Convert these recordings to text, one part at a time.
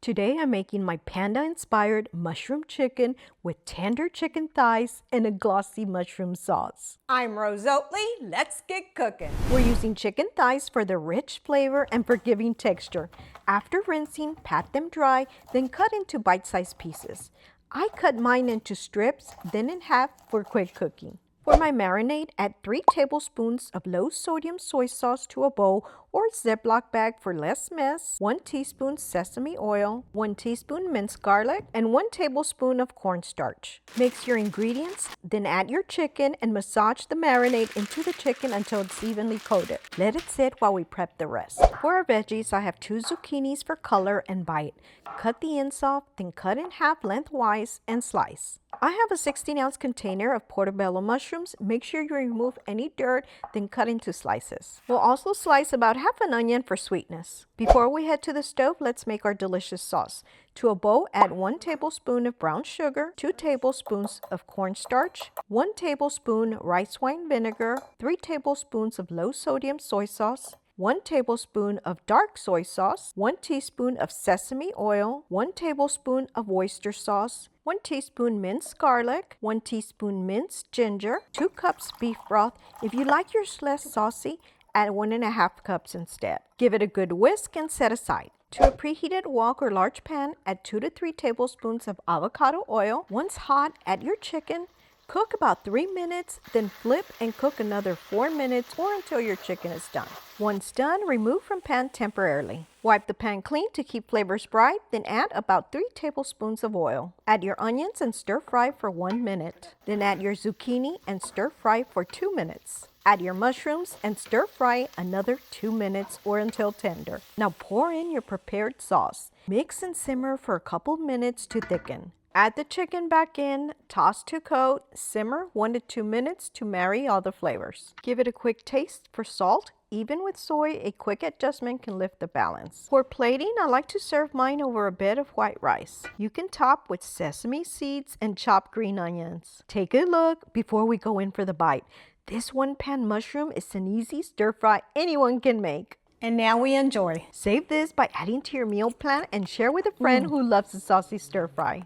Today I'm making my panda-inspired mushroom chicken with tender chicken thighs and a glossy mushroom sauce. I'm Rose Oatley. Let's get cooking. We're using chicken thighs for the rich flavor and forgiving texture. After rinsing, pat them dry, then cut into bite-sized pieces. I cut mine into strips, then in half for quick cooking. For my marinade, add 3 tablespoons of low-sodium soy sauce to a bowl or Ziploc bag for less mess, 1 teaspoon sesame oil, 1 teaspoon minced garlic, and 1 tablespoon of cornstarch. Mix your ingredients, then add your chicken and massage the marinade into the chicken until it's evenly coated. Let it sit while we prep the rest. For our veggies, I have 2 zucchinis for color and bite. Cut the ends off, then cut in half lengthwise and slice. I have a 16-ounce container of Portobello mushrooms. Make sure you remove any dirt, then cut into slices. We'll also slice about half an onion for sweetness. Before we head to the stove, let's make our delicious sauce. To a bowl, add 1 tablespoon of brown sugar, 2 tablespoons of cornstarch, 1 tablespoon rice wine vinegar, 3 tablespoons of low-sodium soy sauce, 1 tablespoon of dark soy sauce, 1 teaspoon of sesame oil, 1 tablespoon of oyster sauce, 1 teaspoon minced garlic, 1 teaspoon minced ginger, 2 cups beef broth. If you like yours less saucy, add 1.5 cups instead. Give it a good whisk and set aside. To a preheated wok or large pan, add 2 to 3 tablespoons of avocado oil. Once hot, add your chicken. Cook about 3 minutes, then flip and cook another 4 minutes or until your chicken is done. Once done, remove from pan temporarily. Wipe the pan clean to keep flavors bright, then add about 3 tablespoons of oil. Add your onions and stir fry for 1 minute. Then add your zucchini and stir fry for 2 minutes. Add your mushrooms and stir fry another 2 minutes or until tender. Now pour in your prepared sauce. Mix and simmer for a couple minutes to thicken. Add the chicken back in, toss to coat, simmer 1 to 2 minutes to marry all the flavors. Give it a quick taste for salt. Even with soy, a quick adjustment can lift the balance. For plating, I like to serve mine over a bed of white rice. You can top with sesame seeds and chopped green onions. Take a look before we go in for the bite. This one-pan mushroom is an easy stir-fry anyone can make. And now we enjoy. Save this by adding to your meal plan and share with a friend who loves a saucy stir-fry.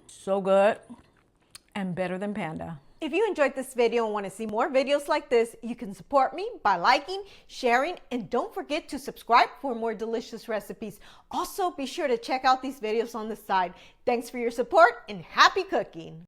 So good and better than panda. If you enjoyed this video and want to see more videos like this, you can support me by liking, sharing, and don't forget to subscribe for more delicious recipes. Also, be sure to check out these videos on the side. Thanks for your support and happy cooking.